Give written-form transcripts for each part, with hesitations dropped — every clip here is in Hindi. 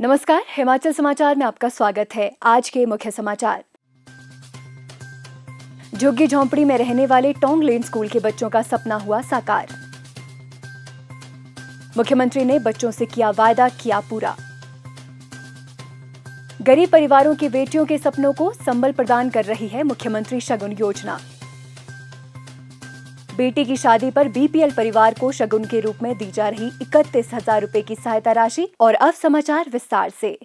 नमस्कार, हिमाचल समाचार में आपका स्वागत है। आज के मुख्य समाचार। झुग्गी झोंपड़ी में रहने वाले टोंग लेन स्कूल के बच्चों का सपना हुआ साकार। मुख्यमंत्री ने बच्चों से किया वायदा, किया पूरा। गरीब परिवारों की बेटियों के सपनों को संबल प्रदान कर रही है मुख्यमंत्री शगुन योजना। बेटी की शादी पर बीपीएल परिवार को शगुन के रूप में दी जा रही 31,000 रुपए की सहायता राशि। और अब समाचार विस्तार से।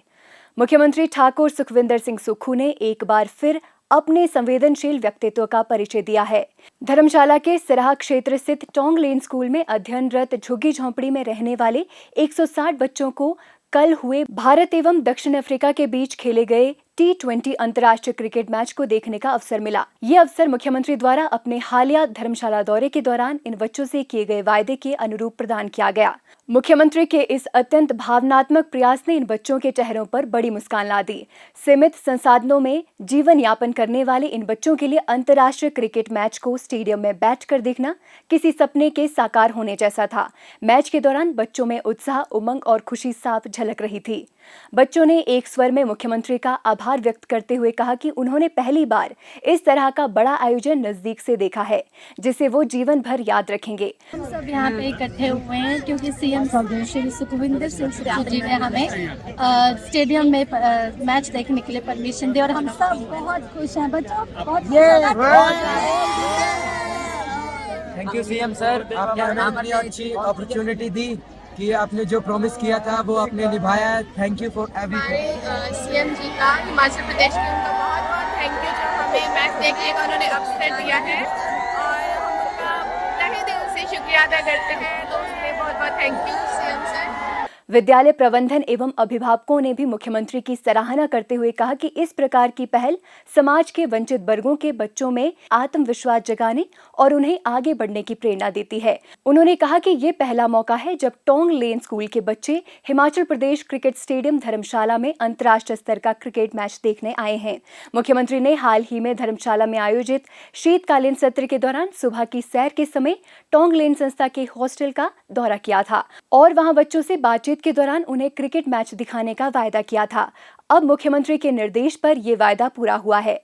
मुख्यमंत्री ठाकुर सुखविंदर सिंह सुक्खू ने एक बार फिर अपने संवेदनशील व्यक्तित्व का परिचय दिया है। धर्मशाला के सिराहा क्षेत्र स्थित टोंग लेन स्कूल में अध्ययनरत झुग्गी झोंपड़ी में रहने वाले 160 बच्चों को कल हुए भारत एवं दक्षिण अफ्रीका के बीच खेले गए T20 अंतर्राष्ट्रीय क्रिकेट मैच को देखने का अवसर मिला। ये अवसर मुख्यमंत्री द्वारा अपने हालिया धर्मशाला दौरे के दौरान इन बच्चों से किए गए वायदे के अनुरूप प्रदान किया गया। मुख्यमंत्री के इस अत्यंत भावनात्मक प्रयास ने इन बच्चों के चेहरों पर बड़ी मुस्कान ला दी। सीमित संसाधनों में जीवन यापन करने वाले इन बच्चों के लिए अंतर्राष्ट्रीय क्रिकेट मैच को स्टेडियम में बैठकर देखना किसी सपने के साकार होने जैसा था। मैच के दौरान बच्चों में उत्साह, उमंग और खुशी साफ झलक रही थी। बच्चों ने एक स्वर में मुख्यमंत्री का आभार व्यक्त करते हुए कहा कि उन्होंने पहली बार इस तरह का बड़ा आयोजन नजदीक से देखा है, जिसे वो जीवन भर याद रखेंगे। हम सब यहाँ पे इकट्ठे हुए हैं क्योंकि सीएम श्री सुखविंदर सिंह सुक्खू जी ने हमें स्टेडियम में मैच देखने के लिए परमिशन दी और हम सब बहुत खुश हैं। बच्चों बहुत थैंक यू सीएम सर, आपने हमें इतनी अच्छी अपॉर्चुनिटी दी कि आपने जो प्रॉमिस किया था वो आपने निभाया है। Thank you for everything. CM ji का, हिमाचल प्रदेश के उनका बहुत बहुत थैंक यू जो हमें मैच देखने का उन्होंने अवसर दिया है और हम उनका तहे दिल से शुक्रिया अदा करते हैं। तो उसके बहुत बहुत थैंक यू सीएम सर। विद्यालय प्रबंधन एवं अभिभावकों ने भी मुख्यमंत्री की सराहना करते हुए कहा कि इस प्रकार की पहल समाज के वंचित वर्गों के बच्चों में आत्मविश्वास जगाने और उन्हें आगे बढ़ने की प्रेरणा देती है। उन्होंने कहा कि ये पहला मौका है जब टोंग लेन स्कूल के बच्चे हिमाचल प्रदेश क्रिकेट स्टेडियम धर्मशाला में अंतर्राष्ट्रीय स्तर का क्रिकेट मैच देखने आए हैं। मुख्यमंत्री ने हाल ही में धर्मशाला में आयोजित शीतकालीन सत्र के दौरान सुबह की सैर के समय टोंग लेन संस्था के हॉस्टल का दौरा किया था और वहां बच्चों से बातचीत के दौरान उन्हें क्रिकेट मैच दिखाने का वायदा किया था। अब मुख्यमंत्री के निर्देश पर यह वायदा पूरा हुआ है।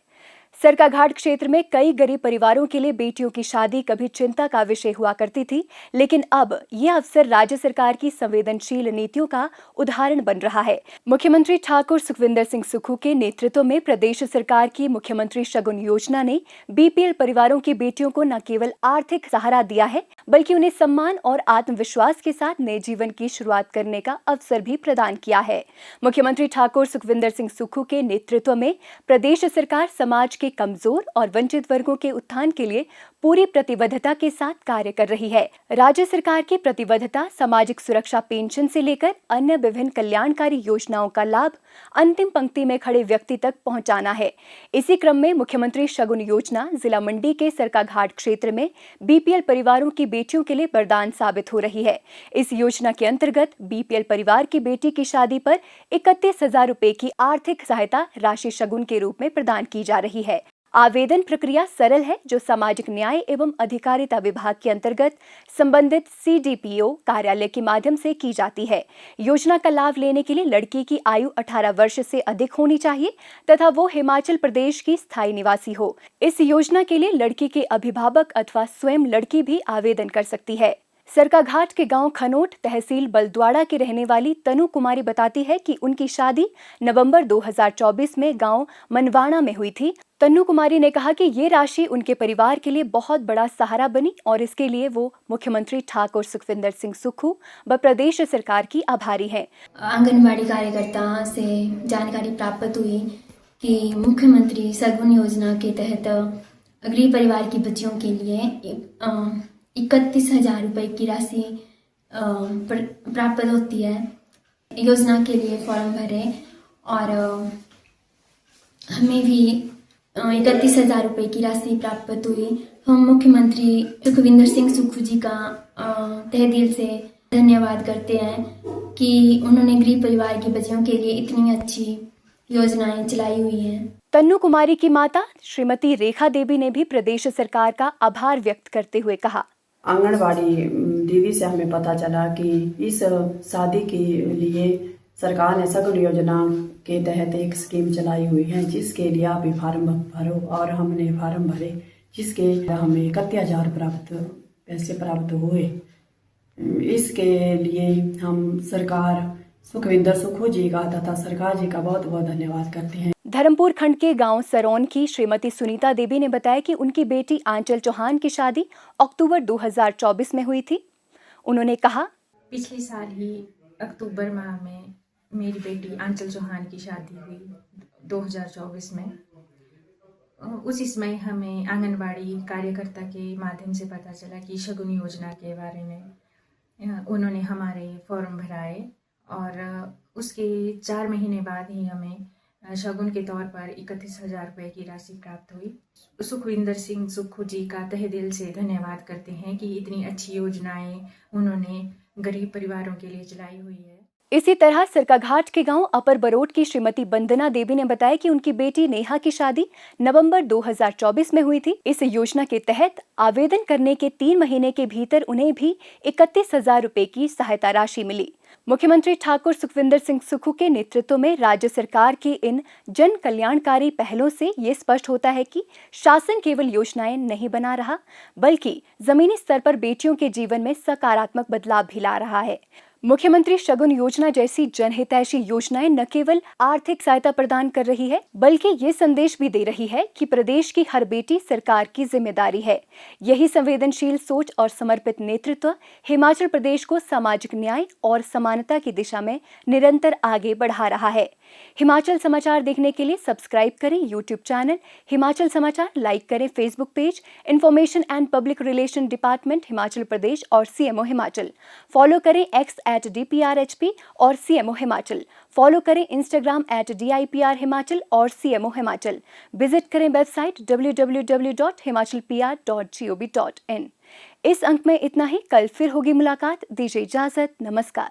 सरकाघाट क्षेत्र में कई गरीब परिवारों के लिए बेटियों की शादी कभी चिंता का विषय हुआ करती थी, लेकिन अब यह अवसर राज्य सरकार की संवेदनशील नीतियों का उदाहरण बन रहा है। मुख्यमंत्री ठाकुर सुखविंदर सिंह सुक्खू के नेतृत्व में प्रदेश सरकार की मुख्यमंत्री शगुन योजना ने बीपीएल परिवारों की बेटियों को न केवल आर्थिक सहारा दिया है, बल्कि उन्हें सम्मान और आत्मविश्वास के साथ नए जीवन की शुरुआत करने का अवसर भी प्रदान किया है। मुख्यमंत्री ठाकुर सुखविंदर सिंह सुक्खू के नेतृत्व में प्रदेश सरकार समाज के कमजोर और वंचित वर्गों के उत्थान के लिए पूरी प्रतिबद्धता के साथ कार्य कर रही है। राज्य सरकार की प्रतिबद्धता सामाजिक सुरक्षा पेंशन से लेकर अन्य विभिन्न कल्याणकारी योजनाओं का लाभ अंतिम पंक्ति में खड़े व्यक्ति तक पहुंचाना है। इसी क्रम में मुख्यमंत्री शगुन योजना जिला मंडी के सरकाघाट क्षेत्र में बीपीएल परिवारों की बेटियों के लिए वरदान साबित हो रही है। इस योजना के अंतर्गत बीपीएल परिवार की बेटी की शादी पर 31,000 रुपए की आर्थिक सहायता राशि शगुन के रूप में प्रदान की जा रही है। आवेदन प्रक्रिया सरल है, जो सामाजिक न्याय एवं अधिकारिता विभाग के अंतर्गत संबंधित CDPO कार्यालय के माध्यम से की जाती है। योजना का लाभ लेने के लिए लड़की की आयु 18 वर्ष से अधिक होनी चाहिए तथा वो हिमाचल प्रदेश की स्थायी निवासी हो। इस योजना के लिए लड़की के अभिभावक अथवा स्वयं लड़की भी आवेदन कर सकती है। सरकाघाट के गांव खनोट तहसील बलद्वाड़ा की रहने वाली तनु कुमारी बताती है कि उनकी शादी नवंबर 2024 में गांव मनवाणा में हुई थी। तन्नू कुमारी ने कहा कि ये राशि उनके परिवार के लिए बहुत बड़ा सहारा बनी और इसके लिए वो मुख्यमंत्री ठाकुर सुखविंदर सिंह सुक्खू व प्रदेश सरकार की आभारी हैं। आंगनबाड़ी कार्यकर्ता से जानकारी प्राप्त हुई कि मुख्यमंत्री शगुन योजना के तहत गरीब परिवार की बच्चियों के लिए 31,000 रुपए की राशि प्राप्त होती है। योजना के लिए फॉर्म भरे और हमें भी 31,000 रुपए की राशि प्राप्त हुई। हम मुख्यमंत्री सुखविंदर सिंह सुक्खू जी का तहे दिल से धन्यवाद करते हैं कि उन्होंने गरीब परिवार की बच्चियों के लिए इतनी अच्छी योजनाएं चलाई हुई हैं। तन्नू कुमारी की माता श्रीमती रेखा देवी ने भी प्रदेश सरकार का आभार व्यक्त करते हुए कहा, आंगनबाड़ी दीदी से हमें पता चला कि इस शादी के लिए सरकार ने सगुन योजना के तहत एक स्कीम चलाई हुई है, जिसके लिए आप भी फार्म भरो और हमने फार्म भरे, जिसके हमें 31,000 पैसे प्राप्त हुए। इसके लिए हम सरकार सुखविंदर सुक्खू जी का तथा सरकार जी का बहुत बहुत धन्यवाद करते हैं। धर्मपुर खंड के गांव सरौन की श्रीमती सुनीता देवी ने बताया कि उनकी बेटी आंचल चौहान की शादी अक्टूबर 2024 में हुई थी। उन्होंने कहा, पिछले साल ही अक्टूबर माह में मेरी बेटी आंचल चौहान की शादी हुई 2024 में। उस समय हमें आंगनबाड़ी कार्यकर्ता के माध्यम से पता चला कि शगुन योजना के बारे में उन्होंने हमारे फॉर्म भराए और उसके 4 महीने बाद ही हमें शगुन के तौर पर 31,000 रुपये की राशि प्राप्त हुई। सुखविंदर सिंह सुक्खू जी का तहे दिल से धन्यवाद करते हैं कि इतनी अच्छी योजनाएं उन्होंने गरीब परिवारों के लिए चलाई हुई है। इसी तरह सरकाघाट के गांव अपर बरोट की श्रीमती वंदना देवी ने बताया कि उनकी बेटी नेहा की शादी नवंबर 2024 में हुई थी। इस योजना के तहत आवेदन करने के 3 महीने के भीतर उन्हें भी 31,000 रुपए की सहायता राशि मिली। मुख्यमंत्री ठाकुर सुखविंदर सिंह सुक्खू के नेतृत्व में राज्य सरकार की इन जन कल्याणकारी पहलों से ये स्पष्ट होता है कि शासन केवल योजनाएं नहीं बना रहा, बल्कि जमीनी स्तर पर बेटियों के जीवन में सकारात्मक बदलाव भी ला रहा है। मुख्यमंत्री शगुन योजना जैसी जनहितैषी योजनाएं न केवल आर्थिक सहायता प्रदान कर रही है, बल्कि ये संदेश भी दे रही है कि प्रदेश की हर बेटी सरकार की जिम्मेदारी है। यही संवेदनशील सोच और समर्पित नेतृत्व हिमाचल प्रदेश को सामाजिक न्याय और समानता की दिशा में निरंतर आगे बढ़ा रहा है। हिमाचल समाचार देखने के लिए सब्सक्राइब करें यूट्यूब चैनल हिमाचल समाचार, लाइक करें Facebook page information and public relation department Himachal Pradesh और CMO हिमाचल। फॉलो करें X@DPRHP और CMO हिमाचल। फॉलो करें इंस्टाग्राम @DIPR हिमाचल और CMO हिमाचल। विजिट करें वेबसाइट www.himachalpr.gov.in। इस अंक में इतना ही। कल फिर होगी मुलाकात। दीजिए इजाजत। नमस्कार।